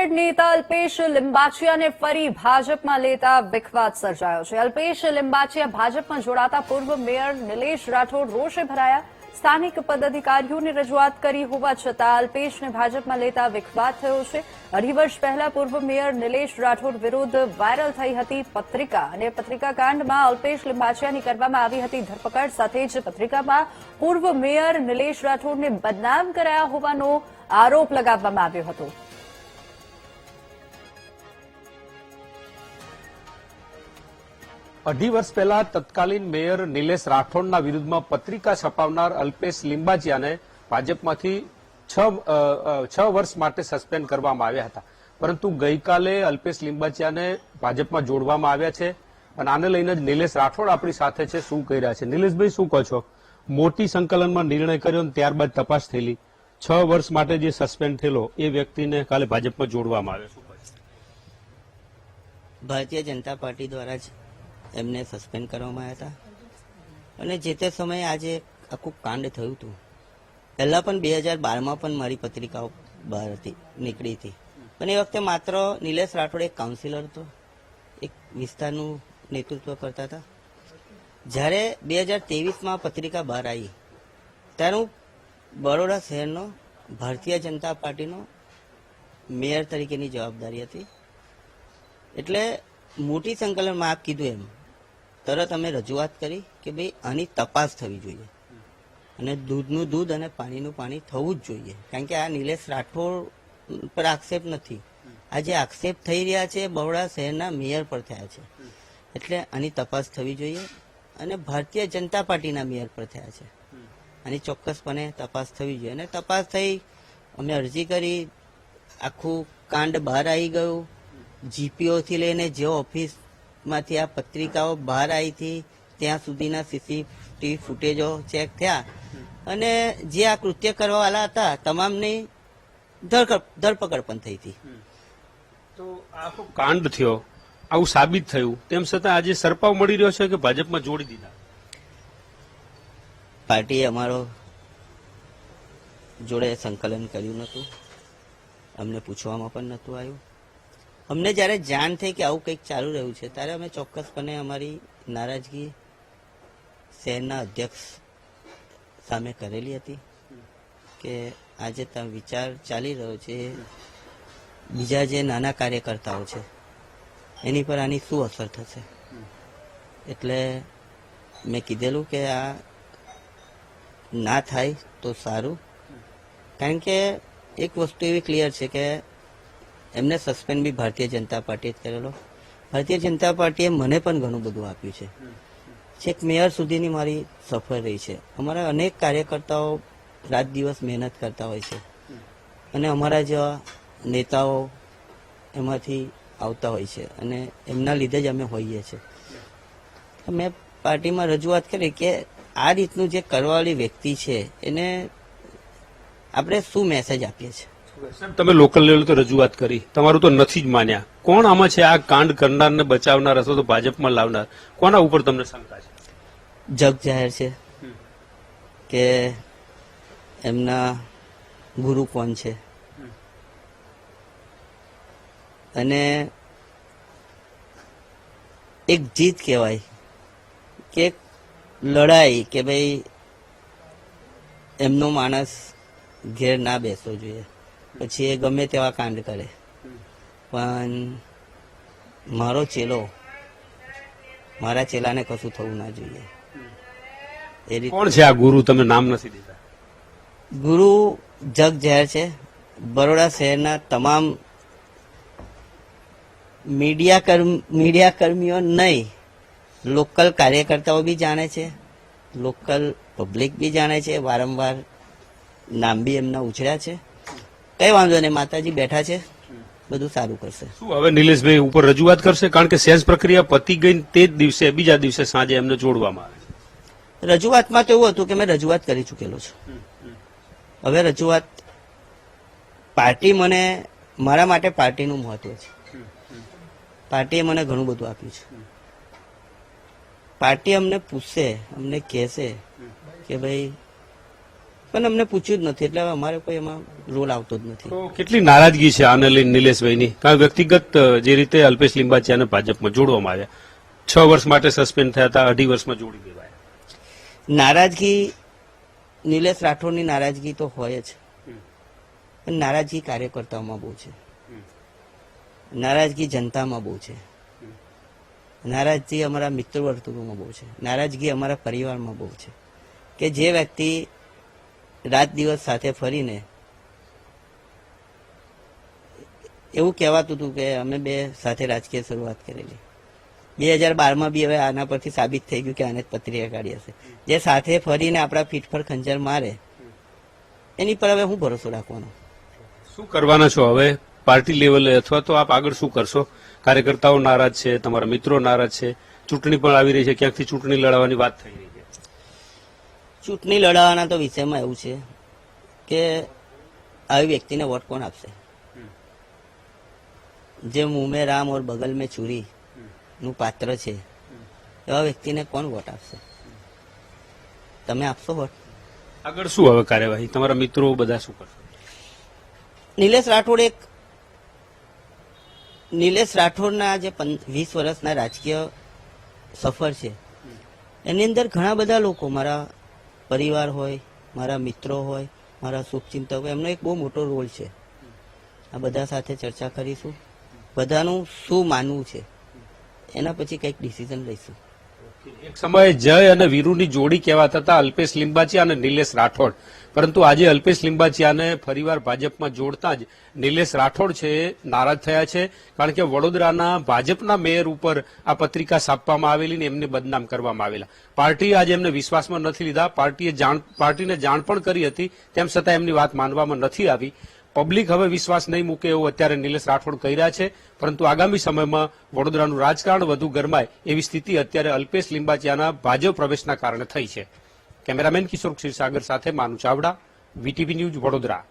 કોંગ્રેડ નેતા અલ્પેશ લિંબાચિયાને ફરી ભાજપમાં લેતા વિખવાદ સર્જાયો છે. અલ્પેશ લિંબાચિયા ભાજપમાં જોડાતા પૂર્વ મેયર નિલેશ રાઠોડ રોષે ભરાયા. સ્થાનિક પદાધિકારીઓને રજૂઆત કરી હોવા છતાં અલ્પેશને ભાજપમાં લેતા વિખવાદ થયો છે. 2.5 વર્ષ પહેલા પૂર્વ મેયર નિલેશ રાઠોડ વિરુદ્ધ વાયરલ થઈ હતી પત્રિકા અને પત્રિકા કાંડમાં અલ્પેશ લિંબાચિયાની કરવામાં આવી હતી ધરપકડ. સાથે જ પત્રિકામાં પૂર્વ મેયર નિલેશ રાઠોડને બદનામ કરાયા હોવાનો આરોપ લગાવવામાં આવ્યો હતો. અઢી વર્ષ પહેલા તત્કાલીન મેયર નિલેશ રાઠોડના વિરુદ્ધમાં પત્રિકા છપાવનાર અલ્પેશ લિંબાચિયાને ભાજપમાંથી 6 વર્ષ માટે સસ્પેન્ડ કરવામાં આવ્યા હતા. પરંતુ ગઈકાલે અલ્પેશ લિંબાચિયાને ભાજપમાં જોડવામાં આવ્યા છે અને આને લઈને જ નિલેશ રાઠોડ આપણી સાથે છે. શું કહી રહ્યા છે નિલેશભાઈ, શું કહો છો? મોટી સંકલનમાં નિર્ણય કર્યો અને ત્યારબાદ તપાસ થયેલી, 6 વર્ષ માટે જે સસ્પેન્ડ થયેલો એ વ્યક્તિને કાલે ભાજપમાં જોડવામાં આવ્યો. શું કહે છે? ભારતીય જનતા પાર્ટી દ્વારા જ એમને સસ્પેન્ડ કરવામાં આવ્યા હતા અને જે તે સમયે આજે આખું કાંડ થયું હતું. પહેલા પણ 2012માં પણ મારી પત્રિકાઓ બહાર નીકળી હતી, પણ એ વખતે માત્ર નિલેશ રાઠોડ એક કાઉન્સિલર હતો, એક વિસ્તારનું નેતૃત્વ કરતા હતા. જ્યારે 2023માં પત્રિકા બહાર આવી ત્યારે હું બરોડા શહેરનો ભારતીય જનતા પાર્ટીનો મેયર તરીકેની જવાબદારી હતી. એટલે મોટી સંકલનમાં આપ કીધું એમ તરત અમે રજૂઆત કરી કે ભાઈ આની તપાસ થવી જોઈએ અને દૂધનું દૂધ અને પાણીનું પાણી થવું જ જોઈએ. કારણ કે આ નિલેશ રાઠોડ પર આક્ષેપ નથી, આ જે આક્ષેપ થઈ રહ્યા છે બરોડા શહેરના મેયર પર થયા છે. એટલે આની તપાસ થવી જોઈએ અને ભારતીય જનતા પાર્ટીના મેયર પર થયા છે. આની ચોક્કસપણે તપાસ થવી જોઈએ અને તપાસ થઈ, અમે અરજી કરી, આખું કાંડ બહાર આવી ગયું. જીપીઓથી લઈને જે ઓફિસમાંથી આ પત્રિકાઓ બહાર આવી હતી ત્યાં સુધીના સીસીટીવી ફૂટેજો ચેક થયા અને જે આ કૃત્ય કરવાવાળા હતા તમામની ધરપકડ પણ થઈ હતી. તો આખો કાંડ થયો, આવું સાબિત થયું, તેમ છતાં આજે સરપાવ મળી રહ્યો છે કે ભાજપમાં જોડી દીધા. પાર્ટીએ અમારો જોડે સંકલન કર્યું નહોતું, અમને પૂછવામાં પણ નહોતું આવ્યું. અમને જ્યારે જાણ થઈ કે આવું કંઈક ચાલુ રહ્યું છે ત્યારે અમે ચોક્કસપણે અમારી નારાજગી શહેરના અધ્યક્ષ સામે કરેલી હતી કે આજે વિચાર ચાલી રહ્યો છે બીજા જે નાના કાર્યકર્તાઓ છે એની પર આની શું અસર થશે. એટલે મેં કીધેલું કે આ ના થાય તો સારું, કારણ કે એક વસ્તુ એવી ક્લિયર છે કે એમને સસ્પેન્ડ બી ભારતીય જનતા પાર્ટીએ જ કરેલો. ભારતીય જનતા પાર્ટીએ મને પણ ઘણું બધું આપ્યું છે. છેક મેયર સુધીની મારી સફર રહી છે. અમારા અનેક કાર્યકર્તાઓ રાત દિવસ મહેનત કરતા હોય છે અને અમારા જેવા નેતાઓ એમાંથી આવતા હોય છે અને એમના લીધે જ અમે હોઈએ છીએ. મેં પાર્ટીમાં રજૂઆત કરી કે આ રીતનું જે કરવાવાળી વ્યક્તિ છે એને આપણે શું મેસેજ આપીએ છીએ. તમે લોકલ લેવલ તો રજૂઆત કરી, તમારું તો નથી જ માન્યા. કોણ આમાં છે આ કાંડ કરનાર ને બચાવનાર અથવા તો ભાજપમાં લાવનાર? કોના ઉપર તમને શંકા છે? જગ જાહેર છે કે એમના ગુરુ કોણ છે અને એક જીત કહેવાય કે લડાઈ કે ભાઈ એમનો માણસ ઘેર ના બેસવો જોઈએ, પછી એ ગમે તેવા કાંડ કરે, પણ મારો ચેલો, મારા ચેલાને કશું થવું ના જોઈએ. એ રીતે કોણ છે આ ગુરુ? તમે નામ નથી દીધા. ગુરુ જગ જાહેર છે. બરોડા શહેરના તમામ મીડિયા કર્મીઓ નહીં, લોકલ કાર્યકર્તાઓ બી જાણે છે, લોકલ પબ્લિક બી જાણે છે. વારંવાર નામ બી એમના ઉછળ્યા છે. કઈ વાંધો નહીં, માતાજી બેઠા છે, બધું સારું કરશે. શું હવે નિલેશભાઈ ઉપર રજૂઆત કરશે? કારણ કે સેન્સ પ્રક્રિયા પતી ગઈ તે જ દિવસે, બીજા દિવસે સાંજે એમને જોડવામાં આવે છે. રજૂઆતમાં તો એવું હતું કે મેં રજૂઆત કરી ચૂકેલો છું. હવે રજૂઆત પાર્ટી મને, મારા માટે પાર્ટીનું મહત્વ છે. પાર્ટીએ મને ઘણું બધું આપ્યું છે. પાર્ટી અમને પૂછશે, અમને કહેશે કે ભાઈ પણ અમને પૂછ્યું જ નથી, એટલે હવે અમારે કોઈ એમાં રોલ આવતો જ નથી. તો કેટલી નારાજગી છે આને લઈને નિલેશભાઈની? કારણ વ્યક્તિગત જે રીતે અલ્પેશ લિંબાચિયાને ભાજપમાં જોડવામાં આવ્યા, 6 વર્ષ માટે સસ્પેન્ડ થયા હતા, 2.5 વર્ષમાં જોડી દેવાયા. નારાજગી, નિલેશ રાઠોડની નારાજગી તો હોય જ, પણ નારાજગી કાર્યકર્તાઓમાં બહુ છે, નારાજગી જનતામાં બહુ છે, નારાજગી અમારા મિત્ર વર્તુળોમાં બહુ છે, નારાજગી અમારા પરિવારમાં બહુ છે કે જે વ્યક્તિ રાત દિવસ સાથે ફરીને એવું કહેવાતું હતું કે અમે બે સાથે રાજકીય શરૂઆત કરેલી, 2012માં બી હવે આના પરથી સાબિત થઈ ગયું કે આને જ પત્રિકા કાઢી હશે. જે સાથે ફરીને આપણા પીઠ પર ખંજર મારે એની પર હવે હું ભરોસો રાખવાનો? શું કરવાના છો હવે પાર્ટી લેવલે, અથવા તો આપ આગળ શું કરશો? કાર્યકર્તાઓ નારાજ છે, તમારા મિત્રો નારાજ છે, ચૂંટણી પણ આવી રહી છે, ક્યાંકથી ચૂંટણી લડવાની વાત થઈ રહી છે. ચૂંટણી લડાવવાના તો વિષયમાં એવું છે કે આવી વ્યક્તિને વોટ કોણ આપશે? જે મુંહ મેં રામ ઓર બગલ મેં છુરી નું પાત્ર છે એવા વ્યક્તિને કોણ વોટ આપશે? તમે આપશો વોટ? આગળ શું હવે કાર્યવાહી? તમારા મિત્રો બધા શું કરશે? નિલેશ રાઠોડના જે 20 વર્ષના રાજકીય સફર છે એની અંદર ઘણા બધા લોકો, મારા પરિવાર હોય, મારા મિત્રો હોય, મારા શુભચિંતકો, એમનો એક બહુ મોટો રોલ છે. આ બધા સાથે ચર્ચા કરીશું, બધાનું શું માનવું છે, એના પછી કંઈક ડિસિઝન લઈશું. એક સમયે જય અને વીરુની જોડી કહેવાતા હતા અલ્પેશ લિંબાચિયા અને નિલેશ રાઠોડ, પરંતુ આજે અલ્પેશ લિંબાચિયાને ફરીવાર ભાજપમાં જોડતા જ નિલેશ રાઠોડ છે એ નારાજ થયા છે, કારણ કે વડોદરાના ભાજપના મેયર ઉપર આ પત્રિકા છાપવામાં આવેલી ને એમને બદનામ કરવામાં આવેલા. પાર્ટીએ આજે એમને વિશ્વાસમાં નથી લીધા, પાર્ટીને જાણ પણ કરી હતી, તેમ છતાં એમની વાત માનવામાં નથી આવી. પબ્લિક હવે વિશ્વાસ નહીં મૂકે એવું અત્યારે નિલેશ રાઠોડ કહી રહ્યા છે, પરંતુ આગામી સમયમાં વડોદરાનું રાજકારણ વધુ ગરમાય એવી સ્થિતિ અત્યારે અલ્પેશ લિંબાચિયાના ભાજપ પ્રવેશના કારણે થઈ છે. કેમેરામેન કિશોર ક્ષીરસાગર સાથે માનુ ચાવડા, વીટીવી ન્યૂઝ, વડોદરા.